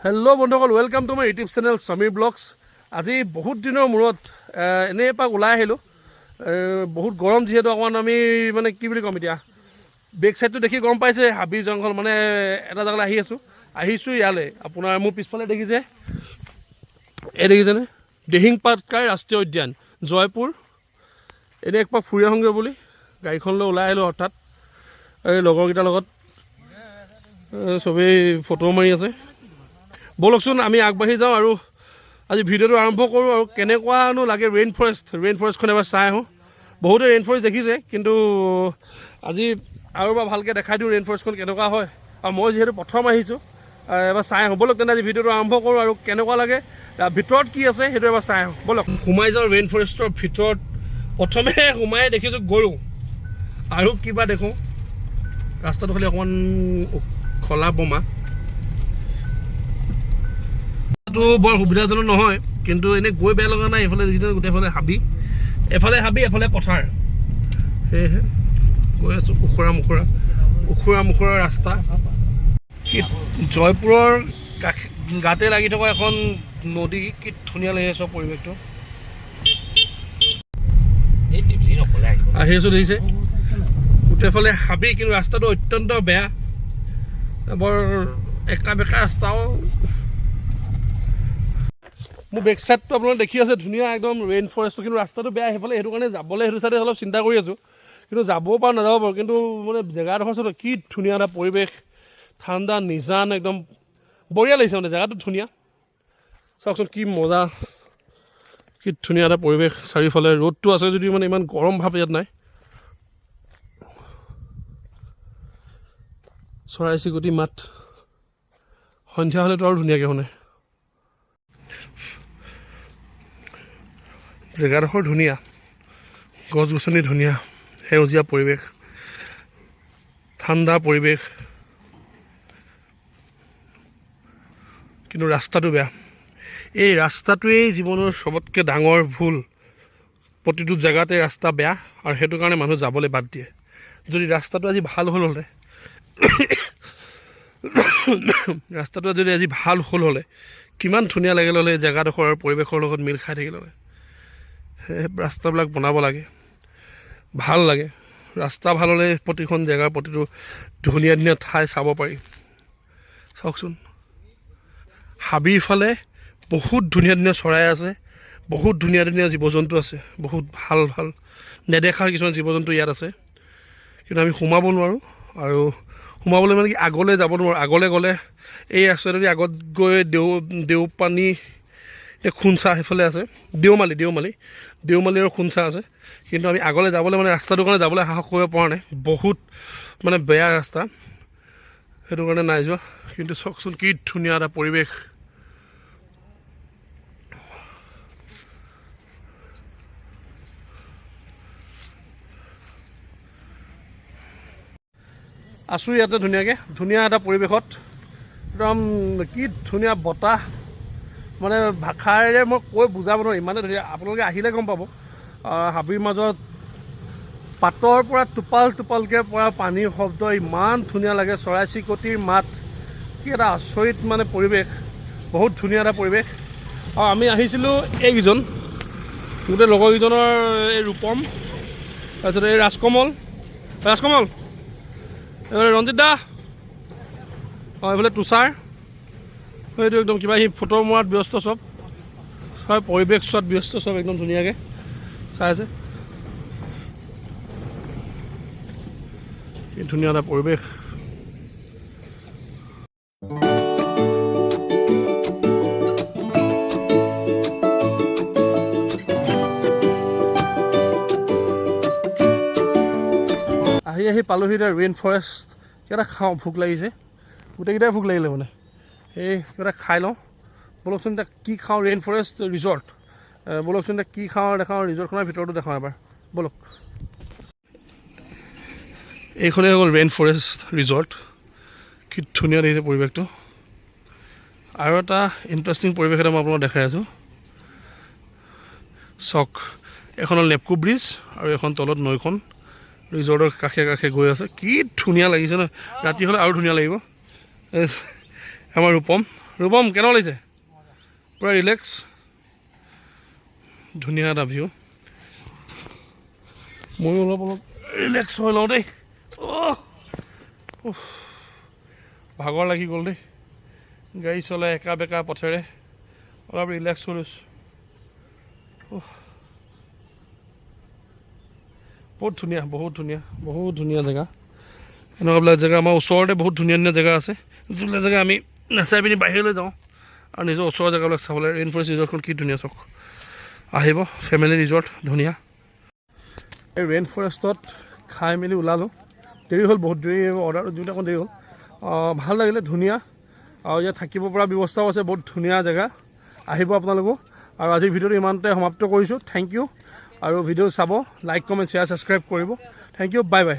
Hello' বন্ধুসকল, welcome to my YouTube channel Samir blogs. আজি বহুত দিনৰ মূৰত এনেই এপাক ওলাই আহিলোঁ। বহুত গৰম যিহেতু অকণমান আমি মানে কি বুলি ক'ম এতিয়া, বেক চাইডটো দেখি গম পাইছে হাবি জংঘল, মানে এটা জেগালৈ আহিছোঁ ইয়ালৈ। আপোনাৰ মোৰ পিছফালে দেখিছে, এই দেখিছেনে দিহিং পাটকাই ৰাষ্ট্ৰীয় উদ্যান জয়পুৰ। এনেই একপাক ফুৰি আহোঁগৈ বুলি গাড়ীখনলৈ ওলাই আহিলোঁ হঠাৎ। এই লগৰকেইটাৰ লগত চবেই ফটো মাৰি আছে। ব'লকচোন আমি আগবাঢ়ি যাওঁ আৰু আজি ভিডিঅ'টো আৰম্ভ কৰোঁ। আৰু কেনেকুৱানো লাগে ৰেইন ফৰেষ্টখন এবাৰ চাই আহোঁ। বহুতে ৰেইন ফৰেষ্ট দেখিছে, কিন্তু আজি আৰু এবাৰ ভালকৈ দেখাই দিওঁ ৰেইন ফৰেষ্টখন কেনেকুৱা হয়। আৰু মই যিহেতু প্ৰথম আহিছোঁ, এবাৰ চাই আহোঁ। ব'লক তেনে আজি ভিডিঅ'টো আৰম্ভ কৰোঁ আৰু কেনেকুৱা লাগে, ভিতৰত কি আছে সেইটো এবাৰ চাই আহোঁ। ব'লক সোমাই যাওঁ ৰেইন ফৰেষ্টৰ ভিতৰত। প্ৰথমে সোমাই দেখিছোঁ গৰু, আৰু কিবা দেখোঁ ৰাস্তাটো খালি অকণমান খলা বোমা, বৰ সুবিধাজনক নহয়, কিন্তু এনেই গৈ বেয়া লগা নাই। এইফালে দেখিছে গোটেইফালে হাবি, এফালে পথাৰ, সেয়েহে গৈ আছোঁ ওখৰা মোখৰা ৰাস্তা। জয়পুৰৰ গাতে লাগি থকা এখন নদী, কি ধুনীয়া লাগি আছে পৰিৱেশটো। আহি আছোঁ দেখিছে গোটেইফালে হাবি, কিন্তু ৰাস্তাটো অত্যন্ত বেয়া, বৰ একা বেকা ৰাস্তাও। মোৰ বেক চাইডটো আপোনালোকে দেখি আছে, ধুনীয়া একদম ৰেইন ফৰেষ্টটো, কিন্তু ৰাস্তাটো বেয়া সেইফালে। সেইটো কাৰণে যাবলৈ সেইটো চাইডে অলপ চিন্তা কৰি আছোঁ, কিন্তু যাবও পাৰোঁ নাযাব পাৰোঁ। কিন্তু মানে জেগাডোখৰ চাইড কি ধুনীয়া এটা পৰিৱেশ, ঠাণ্ডা নিজান, একদম বঢ়িয়া লাগিছে। মানে জেগাটো ধুনীয়া, চাওকচোন কি মজা, কি ধুনীয়া এটা পৰিৱেশ। চাৰিওফালে ৰ'দটো আছে যদিও মানে ইমান গৰম ভাৱ ইয়াত নাই। চৰাই চিৰিকটি মাত সন্ধিয়া হ'লেতো আৰু ধুনীয়াকৈ শুনে। জেগাডোখৰ ধুনীয়া, গছ গছনি ধুনীয়া, সেউজীয়া পৰিৱেশ, ঠাণ্ডা পৰিৱেশ, কিন্তু ৰাস্তাটো বেয়া। এই ৰাস্তাটোৱেই জীৱনৰ চবতকৈ ডাঙৰ ভুল। প্ৰতিটো জেগাতে ৰাস্তা বেয়া, আৰু সেইটো কাৰণে মানুহ যাবলৈ বাদ দিয়ে। যদি ৰাস্তাটো আজি ভাল হ'ল হ'লে কিমান ধুনীয়া লাগিল হ'লে, এই জেগাডোখৰ আৰু পৰিৱেশৰ লগত মিল খাই থাকিল হ'লে। ৰাস্তাবিলাক বনাব লাগে, ভাল লাগে। ৰাস্তা ভাল হ'লে প্ৰতিখন জেগাৰ প্ৰতিটো ধুনীয়া ধুনীয়া ঠাই চাব পাৰি। চাওকচোন হাবিৰ ফালে বহুত ধুনীয়া ধুনীয়া চৰাই আছে, বহুত ধুনীয়া ধুনীয়া জীৱ জন্তু আছে, বহুত ভাল নেদেখা কিছুমান জীৱ জন্তু ইয়াত আছে, কিন্তু আমি সোমাব নোৱাৰোঁ। আৰু সোমাবলৈ মানে কি, আগলৈ যাব নোৱাৰোঁ। আগলৈ গ'লে এই ৰাস্তাটোদি আগত গৈ দেওপানী, খুঞ্চা সেইফালে আছে, দেওমালি আৰু খুঞ্চা আছে, কিন্তু আমি আগলৈ যাবলৈ মানে ৰাস্তাটোৰ কাৰণে যাবলৈ সাহস কৰিব পৰা নাই। বহুত মানে বেয়া ৰাস্তা, সেইটো কাৰণে নাই যোৱা। কিন্তু চাওকচোন কি ধুনীয়া এটা পৰিৱেশ। আছোঁ ইয়াতে ধুনীয়া এটা পৰিৱেশত, একদম কি ধুনীয়া বতাহ, মানে ভাষাৰে মই কৈ বুজাব নোৱাৰোঁ, ইমানে ধুনীয়া। আপোনালোকে আহিলে গম পাব। হাবিৰ মাজত পাতৰ পৰা টোপালকৈ পৰা পানীৰ শব্দ ইমান ধুনীয়া লাগে, চৰাই চিৰিকটিৰ মাত, কি এটা আচৰিত মানে পৰিৱেশ, বহুত ধুনীয়া এটা পৰিৱেশ। আৰু আমি আহিছিলোঁ এইকেইজন, গোটেই লগৰকেইজনৰ, এই ৰূপম, তাৰপিছত এই ৰাজকমল, এইফালে ৰঞ্জিত দা, এইফালে তুষাৰ, সেইটো একদম কিবা সি ফটো মৰাত ব্যস্ত, চব পৰিৱেশ চোৱাত ব্যস্ত, চব একদম ধুনীয়াকৈ চাই আছে। কি ধুনীয়া এটা পৰিৱেশ। আহি পালোহি এতিয়া ৰেইন ফৰেষ্ট। কিবা এটা খাওঁ, ভোক লাগিছে, গোটেইকেইটাই ভোক লাগিলে মানে। এই কিবা এটা খাই লওঁ। ব'লকচোন এতিয়া কি খাওঁ, ৰেইন ফৰেষ্ট ৰিজৰ্ট। ব'লকচোন এতিয়া কি খাওঁ দেখাওঁ, ৰিজৰ্টখনৰ ভিতৰতো দেখাওঁ এবাৰ, ব'লক। এইখনেই হৈ গ'ল ৰেইন ফৰেষ্ট ৰিজৰ্ট। কি ধুনীয়া দেখিছে পৰিৱেশটো। আৰু এটা ইণ্টাৰেষ্টিং পৰিৱেশ এটা মই আপোনাক দেখাই আছোঁ। চক, এখন হ'ল নেপকো ব্ৰিজ, আৰু এখন তলত নৈখন ৰিজৰ্টৰ কাষে কাষে গৈ আছে। কি ধুনীয়া লাগিছে ন, ৰাতি হ'লে আৰু ধুনীয়া লাগিব। আমাৰ ৰূপম ৰূপম কেনে লাগিছে পূৰা ৰিলেক্স ধুনীয়া এটা ভিউ ময়ো অলপ ৰিলেক্স হৈ লওঁ দেই ভাগৰ লাগি গ'ল দেই গাড়ী চলাই একা বেকা পথেৰে অলপ ৰিলেক্স হৈ লৈছোঁ বহুত ধুনীয়া জেগা এনেকুৱাবিলাক জেগা আমাৰ ওচৰতে বহুত ধুনীয়া জেগা আছে যিবিলাক জেগা আমি নাচাই পিনি বাহিৰলৈ যাওঁ আৰু নিজৰ ওচৰৰ জেগাবিলাক চাবলৈ ৰেইন ফৰেষ্ট ৰিজৰ্টখন কি ধুনীয়া চাওক আহিব ফেমিলি ৰিজৰ্ট ধুনীয়া এই ৰেইন ফৰেষ্টত খাই মেলি ওলালোঁ দেৰি হ'ল বহুত দেৰি অৰ্ডাৰটো দিওঁতে অকণ দেৰি হ'ল ভাল লাগিলে ধুনীয়া আৰু ইয়াত থাকিব পৰা ব্যৱস্থাও আছে বহুত ধুনীয়া জেগা আহিব আপোনালোকো আৰু আজিৰ ভিডিঅ'টো ইমানতে সমাপ্ত কৰিছোঁ থেংক ইউ আৰু ভিডিঅ' চাব লাইক কমেণ্ট শ্বেয়াৰ ছাবস্ক্ৰাইব কৰিব থেংক ইউ বাই বাই